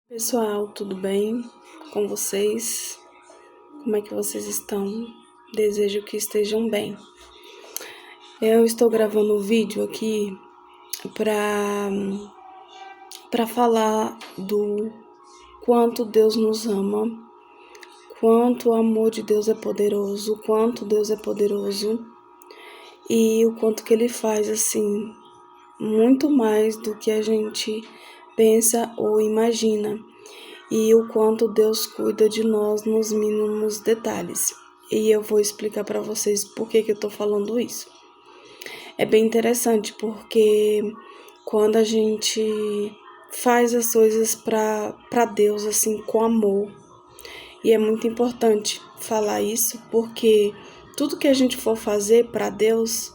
Pessoal, tudo bem com vocês? Como é que vocês estão? Desejo que estejam bem. Eu estou gravando um vídeo aqui para falar do quanto Deus nos ama, quanto o amor de Deus é poderoso, quanto Deus é poderoso e o quanto que Ele faz assim muito mais do que a gente pensa ou imagina. E o quanto Deus cuida de nós nos mínimos detalhes. E eu vou explicar para vocês por que eu tô falando isso. É bem interessante porque quando a gente faz as coisas para Deus assim com amor, e é muito importante falar isso porque tudo que a gente for fazer para Deus,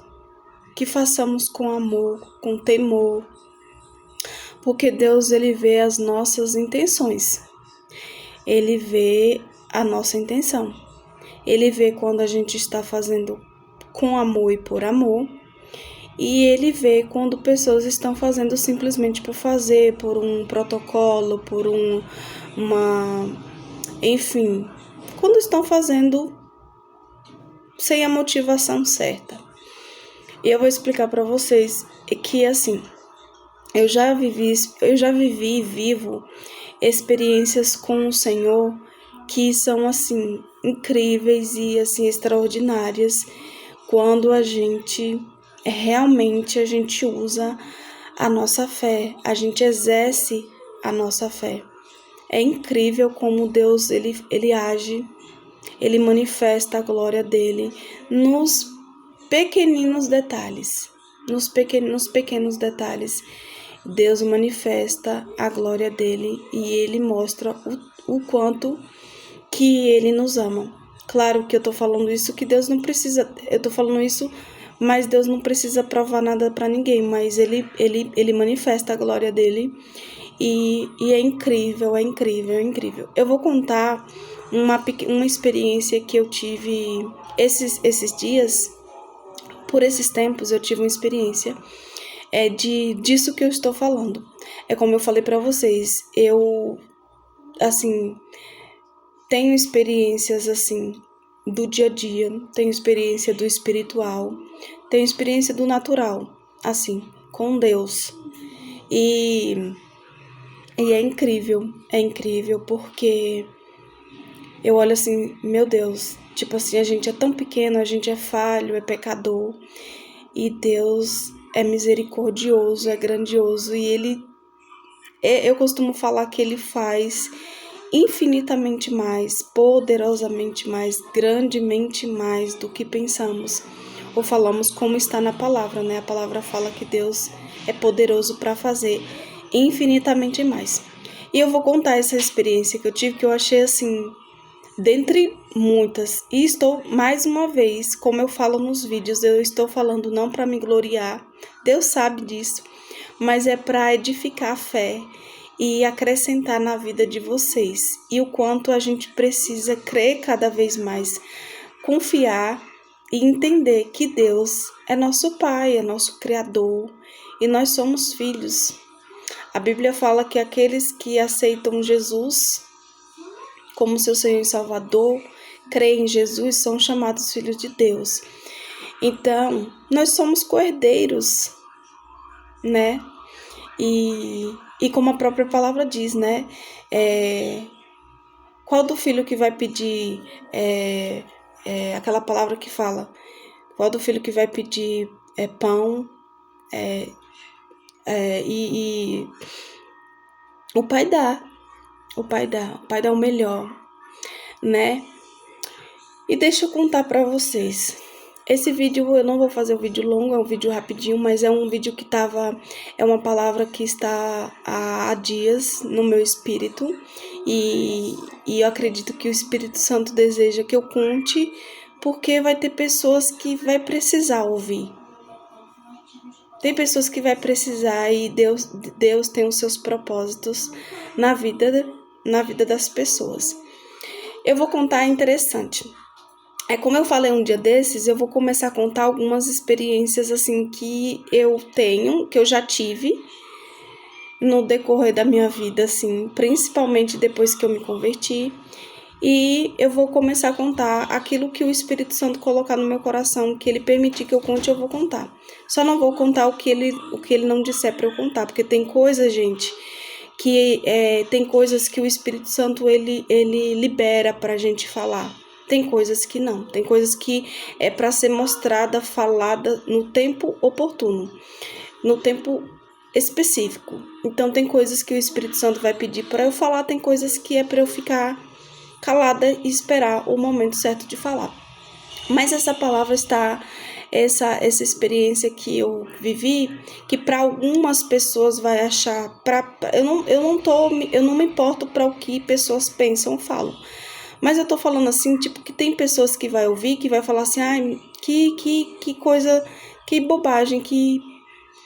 que façamos com amor, com temor, porque Deus ele vê as nossas intenções. Ele vê a nossa intenção. Ele vê quando a gente está fazendo com amor e por amor. E ele vê quando pessoas estão fazendo simplesmente por fazer, por um protocolo, por enfim, quando estão fazendo sem a motivação certa. E eu vou explicar para vocês que assim, eu já vivi e vivo experiências com o Senhor que são assim incríveis e assim extraordinárias quando a gente usa a nossa fé, a gente exerce a nossa fé. É incrível como Deus ele age, ele manifesta a glória dele nos pequeninos detalhes, nos pequenos detalhes. Deus manifesta a glória dele e ele mostra o quanto que ele nos ama. Claro que eu tô falando isso, que Deus não precisa, eu tô falando isso, mas Deus não precisa provar nada para ninguém, mas ele manifesta a glória dele e é incrível, é incrível, é incrível. Eu vou contar uma experiência que eu tive esses dias, por esses tempos eu tive uma experiência disso que eu estou falando. É como eu falei para vocês, eu, assim, tenho experiências, assim, do dia a dia, tenho experiência do espiritual, tenho experiência do natural, assim, com Deus. E é incrível, porque eu olho assim, meu Deus, tipo assim, a gente é tão pequeno, a gente é falho, é pecador, e Deus é misericordioso, é grandioso, e eu costumo falar que ele faz infinitamente mais, poderosamente mais, grandemente mais do que pensamos ou falamos, como está na palavra, né? A palavra fala que Deus é poderoso para fazer infinitamente mais. E eu vou contar essa experiência que eu tive, que eu achei assim, dentre muitas, e estou mais uma vez, como eu falo nos vídeos, eu estou falando não para me gloriar, Deus sabe disso, mas é para edificar a fé e acrescentar na vida de vocês. E o quanto a gente precisa crer cada vez mais, confiar e entender que Deus é nosso Pai, é nosso Criador e nós somos filhos. A Bíblia fala que aqueles que aceitam Jesus como seu Senhor e Salvador, creem em Jesus, são chamados filhos de Deus. Então, nós somos co-herdeiros, né? E como a própria palavra diz, né? Qual do filho que vai pedir aquela palavra que fala? Qual do filho que vai pedir pão? E o pai dá. O pai dá o melhor, né? E deixa eu contar para vocês. Esse vídeo, eu não vou fazer um vídeo longo, é um vídeo rapidinho, mas é um vídeo que é uma palavra que está há dias no meu espírito e eu acredito que o Espírito Santo deseja que eu conte, porque vai ter pessoas que vai precisar ouvir. Tem pessoas que vai precisar e Deus tem os seus propósitos na vida das pessoas. Eu vou contar, interessante. Como eu falei um dia desses, eu vou começar a contar algumas experiências assim que eu tenho, que eu já tive, no decorrer da minha vida, assim, principalmente depois que eu me converti. E eu vou começar a contar aquilo que o Espírito Santo colocar no meu coração, que ele permitir que eu conte, eu vou contar. Só não vou contar o que ele não disser para eu contar, porque tem coisas, gente, que tem coisas que o Espírito Santo ele libera pra gente falar. Tem coisas que não, tem coisas que é para ser mostrada, falada no tempo oportuno, no tempo específico. Então tem coisas que o Espírito Santo vai pedir para eu falar, tem coisas que é para eu ficar calada e esperar o momento certo de falar. Mas essa palavra está, essa experiência que eu vivi, que para algumas pessoas vai achar, eu não me importo para o que pessoas pensam ou falam. Mas eu tô falando assim, tipo, que tem pessoas que vai ouvir, que vai falar assim, ai, que coisa, que bobagem, que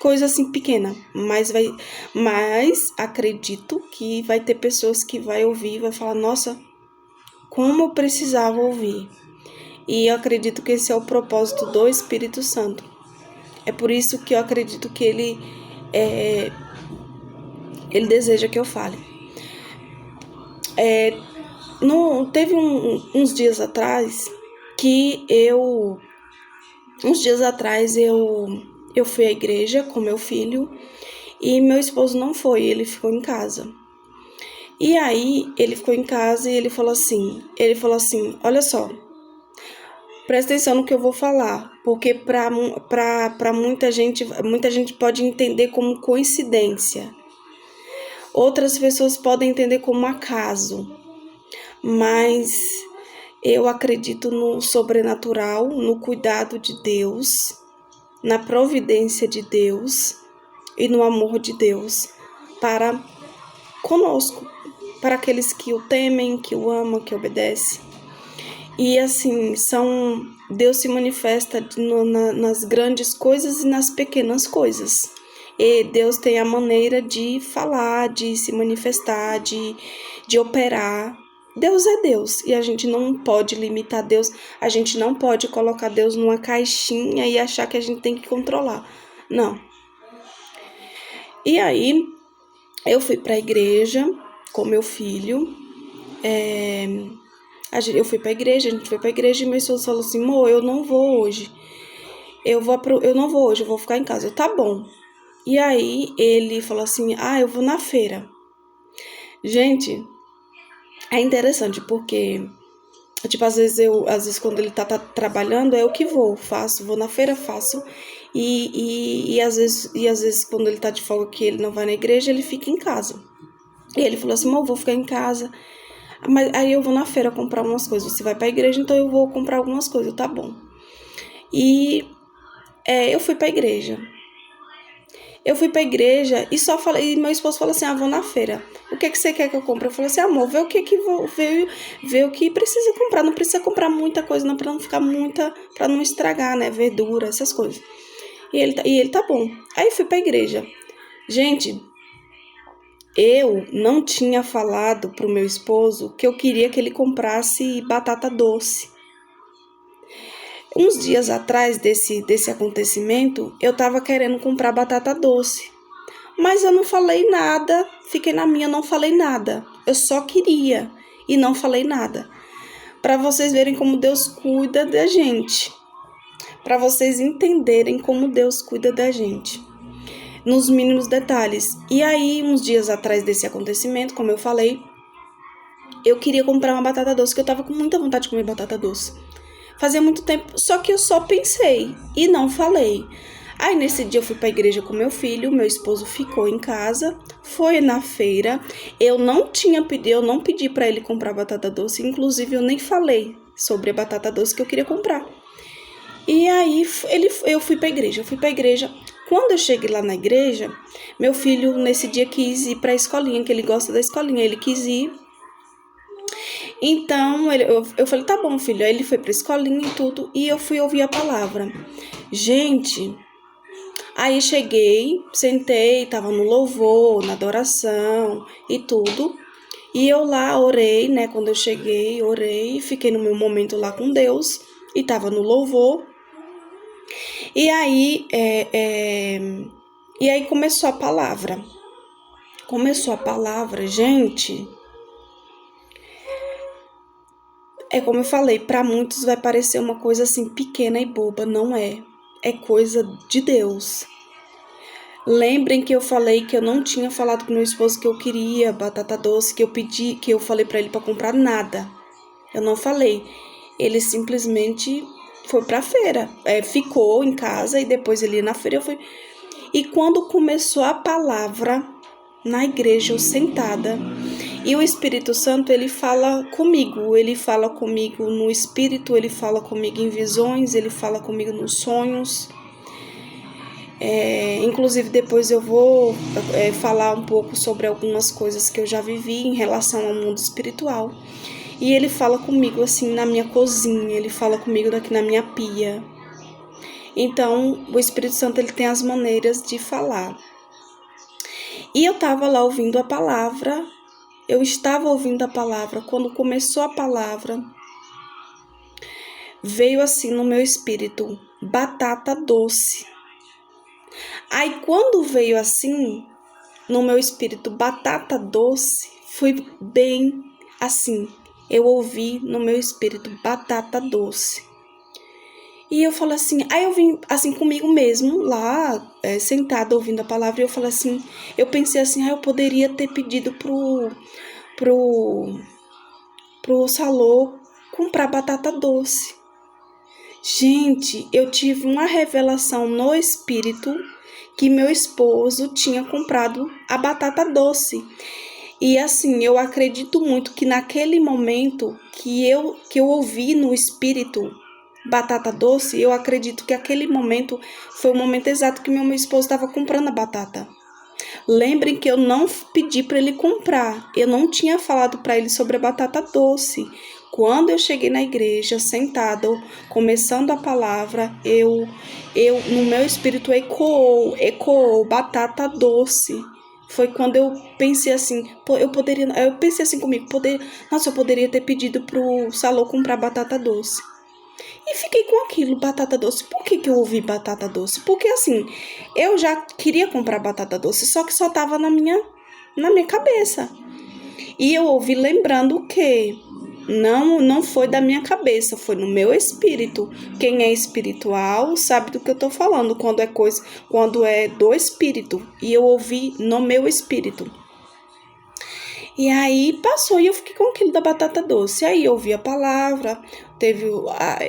coisa assim pequena. Mas acredito que vai ter pessoas que vai ouvir e vai falar, nossa, como eu precisava ouvir. E eu acredito que esse é o propósito do Espírito Santo. É por isso que eu acredito que ele deseja que eu fale. Teve uns dias atrás que eu fui à igreja com meu filho e meu esposo não foi, ele ficou em casa. E aí ele ficou em casa e ele falou assim, olha só, presta atenção no que eu vou falar, porque para muita gente pode entender como coincidência. Outras pessoas podem entender como acaso, mas eu acredito no sobrenatural, no cuidado de Deus, na providência de Deus e no amor de Deus para conosco, para aqueles que o temem, que o amam, que obedecem. E assim, Deus se manifesta nas grandes coisas e nas pequenas coisas. E Deus tem a maneira de falar, de se manifestar, de operar. Deus é Deus e a gente não pode limitar Deus, a gente não pode colocar Deus numa caixinha e achar que a gente tem que controlar. Não. E aí, eu fui para a igreja com meu filho, a gente foi para a igreja e meu esposo falou assim, amor, eu não vou hoje, eu não vou hoje, eu vou ficar em casa. Tá bom. E aí, ele falou assim, eu vou na feira. Gente, é interessante porque, tipo, às vezes quando ele tá trabalhando, é eu que vou na feira, faço, e às vezes quando ele tá de folga que ele não vai na igreja, ele fica em casa. E ele falou assim, eu vou ficar em casa, mas aí eu vou na feira comprar umas coisas, você vai pra igreja, então eu vou comprar algumas coisas, tá bom. E eu fui pra igreja. E só falei, e meu esposo falou assim, vou na feira. O que você quer que eu compre? Eu falei assim, amor, vê o que precisa comprar. Não precisa comprar muita coisa, não, pra não ficar pra não estragar, né? Verdura, essas coisas. E ele tá bom. Aí fui pra igreja. Gente, eu não tinha falado pro meu esposo que eu queria que ele comprasse batata doce. Uns dias atrás desse acontecimento, eu tava querendo comprar batata doce. Mas eu não falei nada, fiquei na minha, não falei nada. Eu só queria e não falei nada. Para vocês verem como Deus cuida da gente. Para vocês entenderem como Deus cuida da gente. Nos mínimos detalhes. E aí, uns dias atrás desse acontecimento, como eu falei, eu queria comprar uma batata doce, que eu tava com muita vontade de comer batata doce. Fazia muito tempo, só que eu só pensei e não falei. Aí nesse dia eu fui pra igreja com meu filho, meu esposo ficou em casa, foi na feira. Eu não pedi para ele comprar batata doce, inclusive eu nem falei sobre a batata doce que eu queria comprar. E aí eu fui pra igreja. Quando eu cheguei lá na igreja, meu filho nesse dia quis ir pra escolinha, que ele gosta da escolinha, ele quis ir. Então, eu falei, tá bom, filho. Aí ele foi pra escolinha e tudo, e eu fui ouvir a palavra. Gente, aí cheguei, sentei, tava no louvor, na adoração e tudo. E eu lá orei, né? Quando eu cheguei, orei, fiquei no meu momento lá com Deus, e tava no louvor. E aí, começou a palavra. começou a palavra, gente, é como eu falei, para muitos vai parecer uma coisa assim pequena e boba, não é. É coisa de Deus. Lembrem que eu falei que eu não tinha falado com meu esposo que eu queria batata doce, que eu pedi, que eu falei para ele para comprar nada. Eu não falei. Ele simplesmente foi pra feira, ficou em casa e depois ele ia na feira. Eu fui. E quando começou a palavra na igreja, eu sentada, e o Espírito Santo, ele fala comigo no Espírito, ele fala comigo em visões, ele fala comigo nos sonhos. Inclusive, depois eu vou falar um pouco sobre algumas coisas que eu já vivi em relação ao mundo espiritual. E ele fala comigo assim na minha cozinha, ele fala comigo aqui na minha pia. Então, o Espírito Santo, ele tem as maneiras de falar. E eu estava lá ouvindo a palavra, eu estava ouvindo a palavra, quando começou a palavra, veio assim no meu espírito, batata doce. Aí quando veio assim, no meu espírito, batata doce, foi bem assim, eu ouvi no meu espírito, batata doce. E eu falei assim, aí eu vim assim comigo mesmo, lá, sentada ouvindo a palavra, e eu falei assim, eu pensei assim, eu poderia ter pedido pro salão comprar batata doce. Gente, eu tive uma revelação no espírito que meu esposo tinha comprado a batata doce. E assim, eu acredito muito que naquele momento que eu ouvi no espírito batata doce, eu acredito que aquele momento foi o momento exato que meu esposo estava comprando a batata. Lembrem que eu não pedi para ele comprar, eu não tinha falado para ele sobre a batata doce. Quando eu cheguei na igreja, sentada, começando a palavra, no meu espírito ecoou batata doce. Foi quando eu pensei assim, eu pensei assim comigo, eu poderia ter pedido pro salão comprar batata doce. E fiquei com aquilo, batata doce. Por que eu ouvi batata doce? Porque assim, eu já queria comprar batata doce, só que só tava na minha cabeça. E eu ouvi lembrando que não foi da minha cabeça, foi no meu espírito. Quem é espiritual sabe do que eu tô falando, quando é do espírito. E eu ouvi no meu espírito. E aí passou e eu fiquei com aquilo da batata doce. Aí eu ouvi a palavra,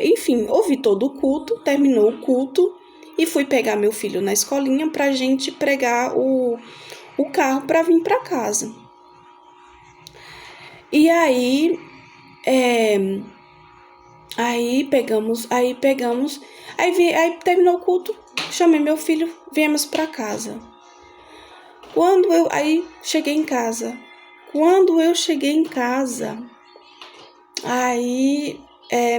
enfim, ouvi todo o culto, terminou o culto e fui pegar meu filho na escolinha pra gente pregar o carro pra vir pra casa. E aí, aí terminou o culto, chamei meu filho, viemos pra casa. Aí cheguei em casa. Quando eu cheguei em casa, aí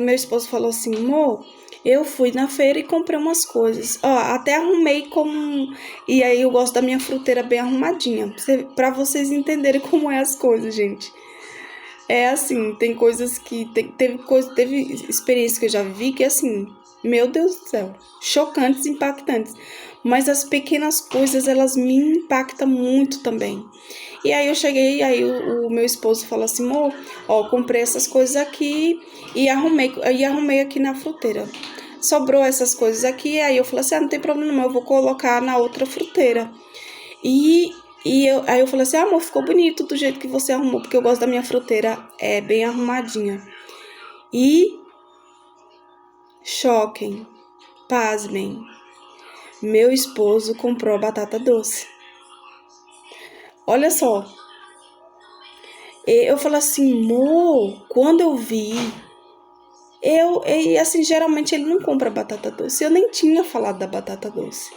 meu esposo falou assim, amor, eu fui na feira e comprei umas coisas. Ó, até arrumei E aí eu gosto da minha fruteira bem arrumadinha, pra vocês entenderem como é as coisas, gente. É assim, tem coisas que... Teve experiências que eu já vivi que assim, meu Deus do céu, chocantes, impactantes. Mas as pequenas coisas, elas me impactam muito também. E aí eu cheguei, aí o meu esposo falou assim, amor, ó, comprei essas coisas aqui e arrumei aqui na fruteira. Sobrou essas coisas aqui, aí eu falei assim, não tem problema não, eu vou colocar na outra fruteira. Aí eu falei assim, amor, ficou bonito do jeito que você arrumou, porque eu gosto da minha fruteira bem arrumadinha. E choquem, pasmem, meu esposo comprou a batata doce. Olha só, eu falei assim, amor, quando eu vi, assim, geralmente ele não compra batata doce, eu nem tinha falado da batata doce.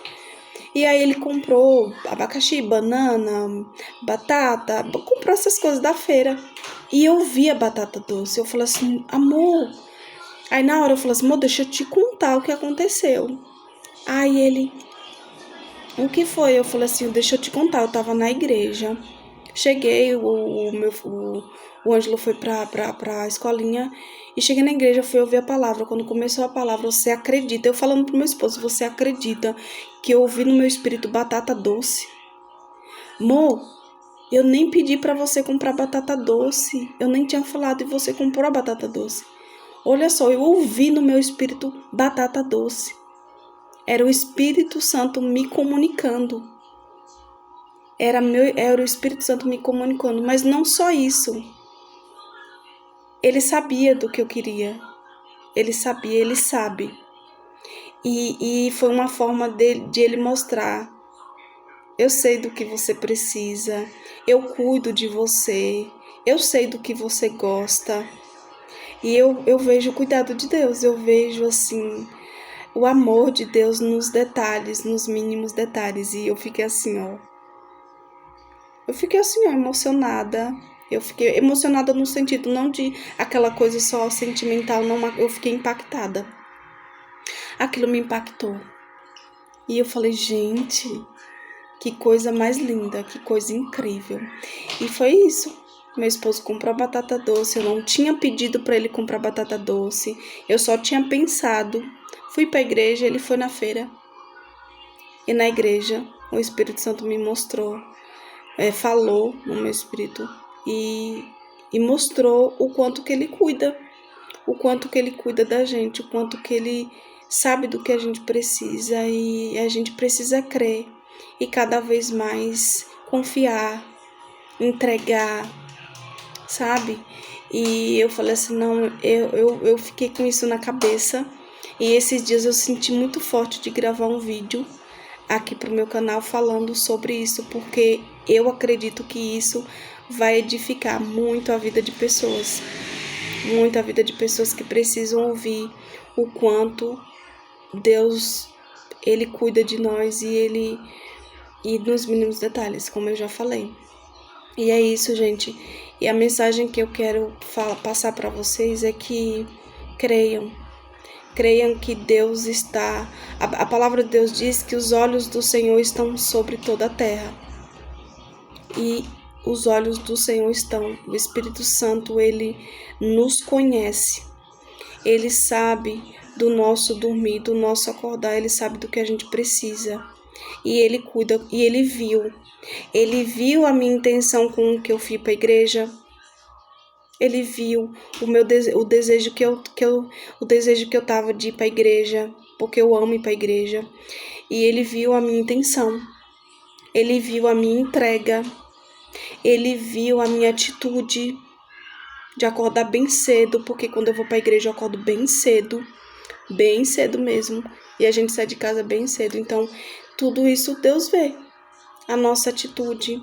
E aí ele comprou abacaxi, banana, batata, comprou essas coisas da feira. E eu vi a batata doce, eu falei assim, amor. Aí na hora eu falei assim, amor, deixa eu te contar o que aconteceu. Aí ele, o que foi? Eu falei assim, deixa eu te contar, eu tava na igreja. Cheguei, o Ângelo foi pra escolinha e cheguei na igreja, fui ouvir a palavra. Quando começou a palavra, você acredita? Eu falando pro meu esposo, você acredita que eu ouvi no meu espírito batata doce? Amor, Eu nem pedi para você comprar batata doce. Eu nem tinha falado e você comprou a batata doce. Olha só, eu ouvi no meu espírito batata doce. Era o Espírito Santo me comunicando. Era o Espírito Santo me comunicando. Mas não só isso. Ele sabia do que eu queria. Ele sabia, ele sabe. E foi uma forma de ele mostrar. Eu sei do que você precisa. Eu cuido de você. Eu sei do que você gosta. E eu vejo o cuidado de Deus. Eu vejo, assim, o amor de Deus nos detalhes, nos mínimos detalhes. E eu fiquei assim, ó. Emocionada. Eu fiquei emocionada no sentido não de aquela coisa só sentimental, não, eu fiquei impactada. Aquilo me impactou. E eu falei, gente, que coisa mais linda, que coisa incrível. E foi isso. Meu esposo comprou batata doce, eu não tinha pedido para ele comprar batata doce, eu só tinha pensado. Fui para a igreja, ele foi na feira. E na igreja, o Espírito Santo me mostrou, falou no meu espírito e mostrou o quanto que ele cuida. O quanto que ele cuida da gente, o quanto que ele sabe do que a gente precisa e a gente precisa crer e cada vez mais confiar, entregar, sabe? E eu falei assim, não, eu fiquei com isso na cabeça e esses dias eu senti muito forte de gravar um vídeo aqui pro meu canal falando sobre isso, porque eu acredito que isso vai edificar muito a vida de pessoas. Muita vida de pessoas que precisam ouvir o quanto Deus, ele cuida de nós e nos mínimos detalhes, como eu já falei. E é isso, gente. E a mensagem que eu quero passar para vocês é que creiam. Creiam que Deus está... A palavra de Deus diz que os olhos do Senhor estão sobre toda a terra. E os olhos do Senhor estão. O Espírito Santo, ele nos conhece. Ele sabe do nosso dormir, do nosso acordar. Ele sabe do que a gente precisa. E ele cuida. E ele viu. Ele viu a minha intenção com que eu fui para a igreja. Ele viu o desejo que eu tava de ir para a igreja, porque eu amo ir para a igreja. E ele viu a minha intenção. Ele viu a minha entrega. Ele viu a minha atitude de acordar bem cedo, porque quando eu vou para a igreja eu acordo bem cedo mesmo, e a gente sai de casa bem cedo. Então, tudo isso Deus vê, a nossa atitude,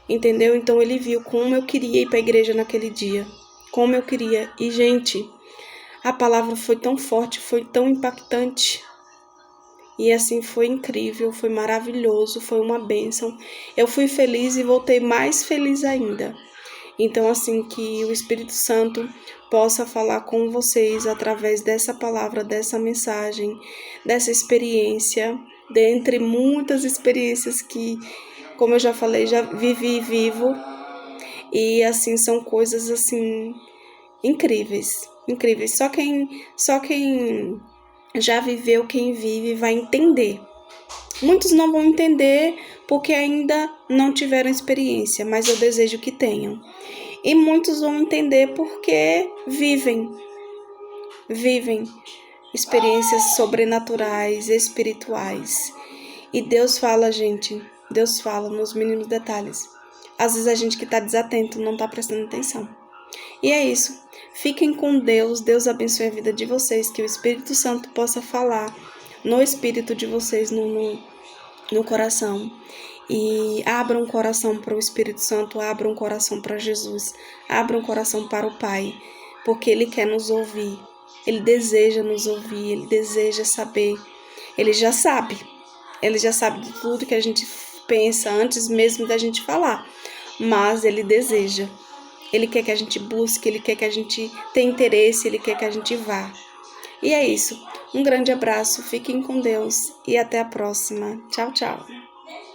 entendeu? Então, ele viu como eu queria ir para a igreja naquele dia, como eu queria. E, gente, a palavra foi tão forte, foi tão impactante. E assim, foi incrível, foi maravilhoso, foi uma bênção. Eu fui feliz e voltei mais feliz ainda. Então, assim, que o Espírito Santo possa falar com vocês através dessa palavra, dessa mensagem, dessa experiência, dentre muitas experiências que, como eu já falei, já vivi e vivo. E, assim, são coisas, assim, incríveis, incríveis. Só quem já viveu, quem vive, vai entender. Muitos não vão entender porque ainda não tiveram experiência, mas eu desejo que tenham. E muitos vão entender porque vivem experiências sobrenaturais, espirituais. E Deus fala, gente, Deus fala nos mínimos detalhes. Às vezes a gente que está desatento não está prestando atenção. E é isso. Fiquem com Deus. Deus abençoe a vida de vocês. Que o Espírito Santo possa falar no espírito de vocês, no coração. E abram o coração para o Espírito Santo. Abram o coração para Jesus. Abram o coração para o Pai. Porque Ele quer nos ouvir. Ele deseja nos ouvir. Ele deseja saber. Ele já sabe. Ele já sabe de tudo que a gente pensa antes mesmo da gente falar. Mas Ele deseja. Ele quer que a gente busque, Ele quer que a gente tenha interesse, Ele quer que a gente vá. E é isso. Um grande abraço, fiquem com Deus e até a próxima. Tchau, tchau.